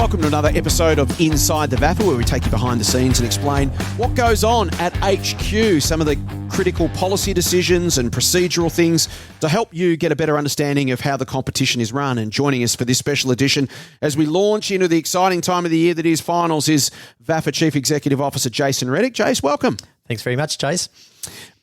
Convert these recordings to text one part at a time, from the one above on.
Welcome to another episode of Inside the VAFA, where we take you behind the scenes and explain what goes on at HQ, some of the critical policy decisions and procedural things to help you get a better understanding of how the competition is run. And joining us for this special edition as we launch into the exciting time of the year that is finals is VAFA Chief Executive Officer Jason Reddick. Jace, welcome. Thanks very much, Jace.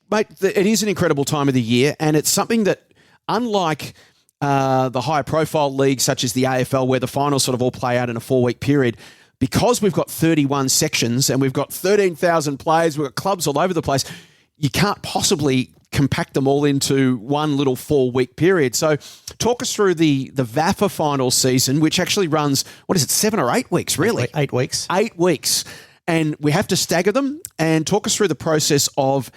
Mate, it is an incredible time of the year, and it's something that, unlike the higher profile leagues such as the AFL, where the finals sort of all play out in a 4-week period, because we've got 31 sections and we've got 13,000 players, we've got clubs all over the place, you can't possibly compact them all into one little 4-week period. So talk us through the VAFA final season, which actually runs, 7 or 8 weeks, really? 8 weeks. 8 weeks. And we have to stagger them, and talk us through the process of,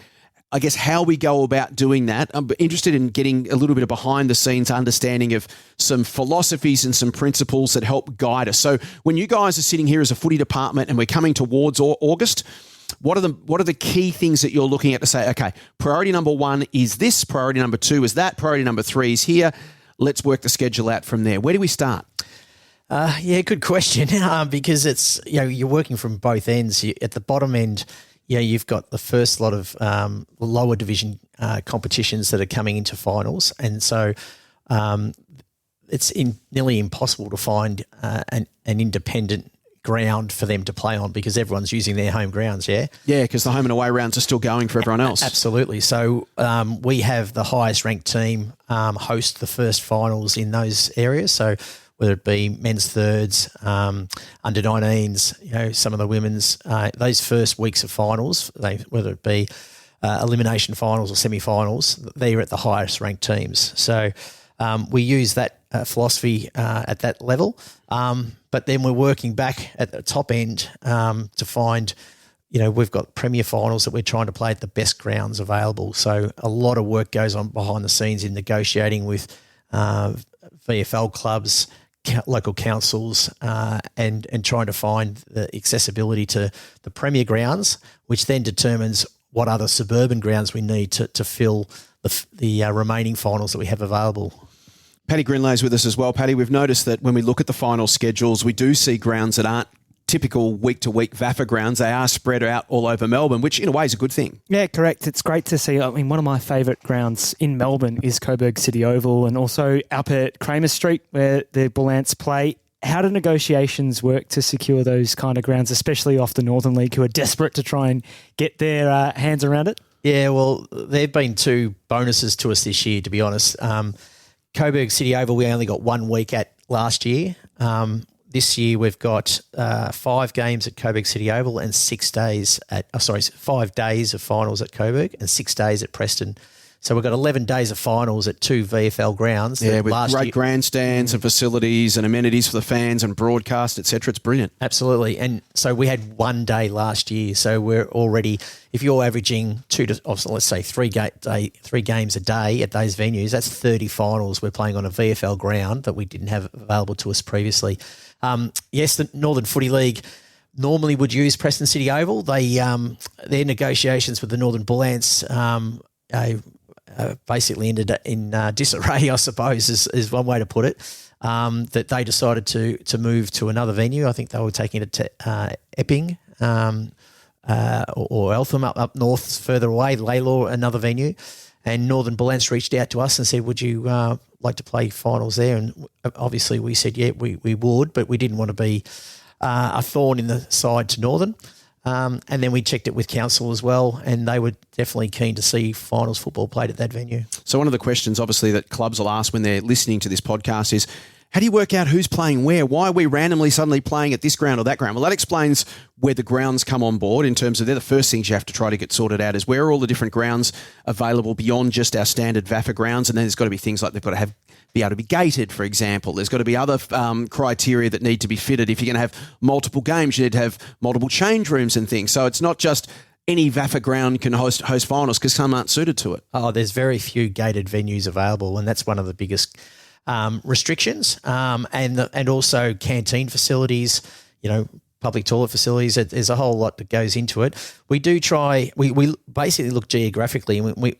I guess, how we go about doing that. I'm interested in getting a little bit of behind-the-scenes understanding of some philosophies and some principles that help guide us. So when you guys are sitting here as a footy department and we're coming towards August, what are the key things that you're looking at to say, okay, priority number 1 is this, priority number 2 is that, priority number 3 is here. Let's work the schedule out from there. Where do we start? Good question, because it's, you're working from both ends. At the bottom end, you've got the first lot of lower division competitions that are coming into finals, and so it's nearly impossible to find an independent ground for them to play on because everyone's using their home grounds, Yeah, because the home and away rounds are still going for everyone else. Absolutely. So we have the highest ranked team host the first finals in those areas, so whether it be men's thirds, under 19s, some of the women's, those first weeks of finals, whether it be elimination finals or semi-finals, they're at the highest ranked teams. So we use that philosophy at that level, but then we're working back at the top end to find, we've got premier finals that we're trying to play at the best grounds available. So a lot of work goes on behind the scenes in negotiating with VFL clubs, local councils, and trying to find the accessibility to the premier grounds, which then determines what other suburban grounds we need to fill the remaining finals that we have available. Paddy Grindlay is with us as well. Paddy, we've noticed that when we look at the final schedules, we do see grounds that aren't typical week-to-week VAFA grounds. They are spread out all over Melbourne, which in a way is a good thing. Yeah, correct. It's great to see. I mean, one of my favourite grounds in Melbourne is Coburg City Oval, and also up at Kramer Street where the Bull Ants play. How do negotiations work to secure those kind of grounds, especially off the Northern League, who are desperate to try and get their hands around it? Yeah, well, there have been 2 bonuses to us this year, to be honest. Coburg City Oval, we only got 1 week at last year. This year we've got 5 games at Coburg City Oval and 5 days of finals at Coburg and 6 days at Preston. So we've got 11 days of finals at 2 VFL grounds. Yeah, with great grandstands and facilities and amenities for the fans and broadcast, etc. It's brilliant. Absolutely. And so we had 1 day last year. So we're already, if you're averaging 3 games a day at those venues, that's 30 finals we're playing on a VFL ground that we didn't have available to us previously. Yes, the Northern Footy League normally would use Preston City Oval. They their negotiations with the Northern Bull Ants basically ended in disarray, I suppose, is one way to put it. That they decided to move to another venue. I think they were taking it to Epping or Eltham up north, further away, Laylaw, another venue. And Northern Bull Ants reached out to us and said, would you like to play finals there? And obviously we said, yeah, we would, but we didn't want to be a thorn in the side to Northern. And then we checked it with council as well, and they were definitely keen to see finals football played at that venue. So one of the questions, obviously, that clubs will ask when they're listening to this podcast is, how do you work out who's playing where? Why are we randomly suddenly playing at this ground or that ground? Well, that explains where the grounds come on board in terms of they're the first things you have to try to get sorted out is where are all the different grounds available beyond just our standard VAFA grounds. And then there's got to be things like they've got to be able to be gated, for example. There's got to be other criteria that need to be fitted. If you're going to have multiple games, you need to have multiple change rooms and things. So it's not just any VAFA ground can host finals because some aren't suited to it. Oh, there's very few gated venues available, and that's one of the biggest restrictions, and also canteen facilities, public toilet facilities. There's a whole lot that goes into it. We do try, we basically look geographically, and we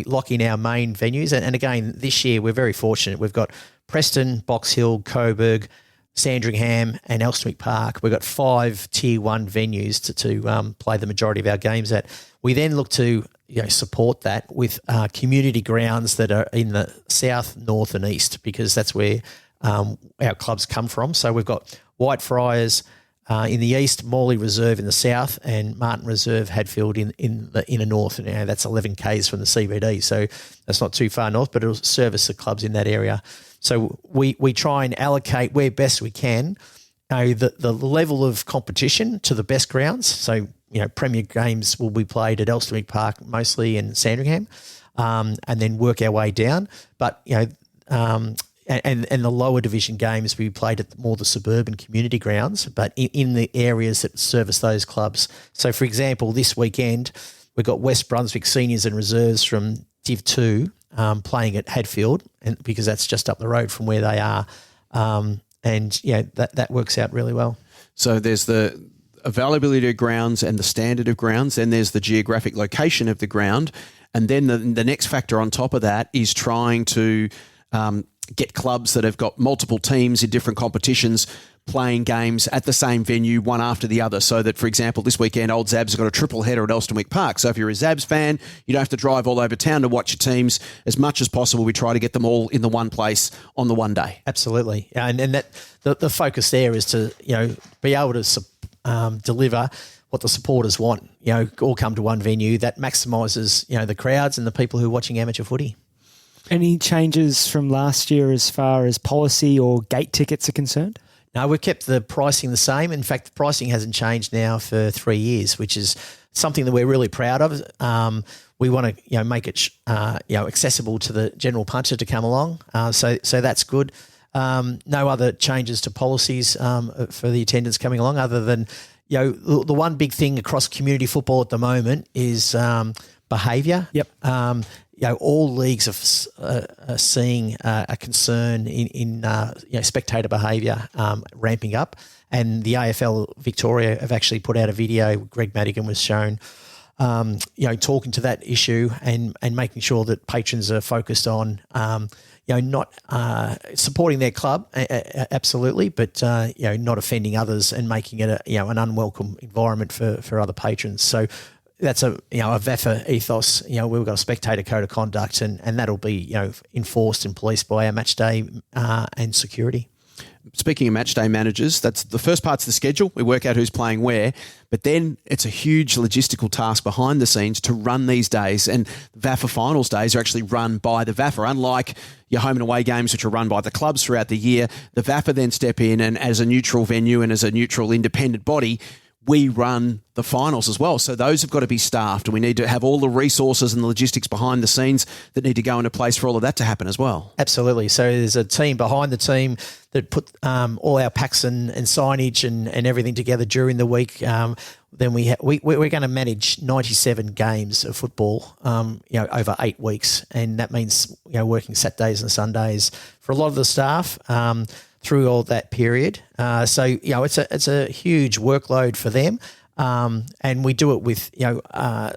lock in our main venues. And again, this year we're very fortunate. We've got Preston, Box Hill, Coburg, Sandringham and Elsternwick Park. We've got 5 Tier 1 venues to play the majority of our games at. We then look to support that with community grounds that are in the south, north and east, because that's where our clubs come from. So we've got Whitefriars in the east, Morley Reserve in the south, and Martin Reserve, Hadfield in the inner north. And that's 11 k's from the CBD, so that's not too far north, but it'll service the clubs in that area. So we try and allocate where best we can the level of competition to the best grounds. So premier games will be played at Elsternwick Park mostly and Sandringham, and then work our way down. But and the lower division games we played at more the suburban community grounds, but in the areas that service those clubs. So, for example, this weekend we've got West Brunswick seniors and reserves from Div 2 playing at Hadfield, and because that's just up the road from where they are, that works out really well. So there's the availability of grounds and the standard of grounds, then there's the geographic location of the ground, and then the next factor on top of that is trying to get clubs that have got multiple teams in different competitions playing games at the same venue, one after the other, so that, for example, this weekend, Old Zabs have got a triple header at Elsternwick Park. So if you're a Zabs fan, you don't have to drive all over town to watch your teams. As much as possible, we try to get them all in the one place on the one day. Absolutely. And that the focus there is to, be able to deliver what the supporters want, all come to one venue. That maximises, the crowds and the people who are watching amateur footy. Any changes from last year as far as policy or gate tickets are concerned? No, we've kept the pricing the same. In fact, the pricing hasn't changed now for 3 years, which is something that we're really proud of. We want to, make it, accessible to the general punter to come along. So that's good. No other changes to policies for the attendance coming along, other than, the one big thing across community football at the moment is behaviour. Yep. All leagues are seeing a concern in spectator behaviour ramping up, and the AFL Victoria have actually put out a video. Greg Madigan was shown, talking to that issue and making sure that patrons are focused on, not supporting their club, absolutely, but not offending others and making it an unwelcome environment for other patrons. So that's a VAFA ethos. We've got a spectator code of conduct, and that'll be enforced and policed by our match day and security. Speaking of match day managers, that's the first part's the schedule. We work out who's playing where, but then it's a huge logistical task behind the scenes to run these days. And VAFA Finals days are actually run by the VAFA. Unlike your home and away games, which are run by the clubs throughout the year, the VAFA then step in and, as a neutral venue and as a neutral independent body, we run the finals as well. So those have got to be staffed, and we need to have all the resources and the logistics behind the scenes that need to go into place for all of that to happen as well. Absolutely. So there's a team behind the team that put all our packs and signage and everything together during the week. Then we're going to manage 97 games of football, over 8 weeks, and that means working Saturdays and Sundays for a lot of the staff through all that period. So it's a huge workload for them. And we do it with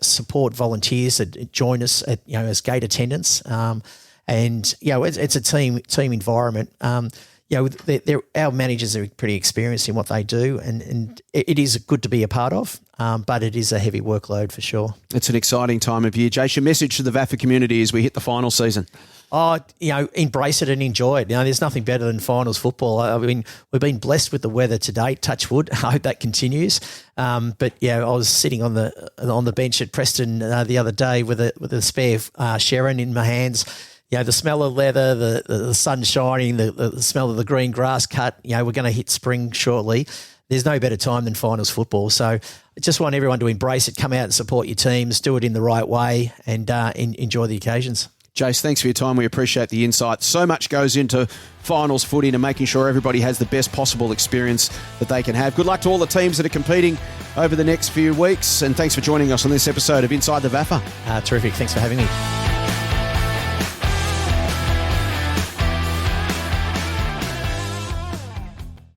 support volunteers that join us at as gate attendants. And it's a team environment. Our managers are pretty experienced in what they do, and it is good to be a part of, but it is a heavy workload for sure. It's an exciting time of year. Jace, your message to the VAFA community as we hit the final season? Embrace it and enjoy it. There's nothing better than finals football. I mean, we've been blessed with the weather to date. Touch wood. I hope that continues. But I was sitting on the bench at Preston the other day with a spare Sharon in my hands. The smell of leather, the sun shining, the smell of the green grass cut. We're going to hit spring shortly. There's no better time than finals football. So I just want everyone to embrace it, come out and support your teams, do it in the right way, and enjoy the occasions. Jace, thanks for your time. We appreciate the insight. So much goes into finals footy and making sure everybody has the best possible experience that they can have. Good luck to all the teams that are competing over the next few weeks, and thanks for joining us on this episode of Inside the VAFA. Terrific. Thanks for having me.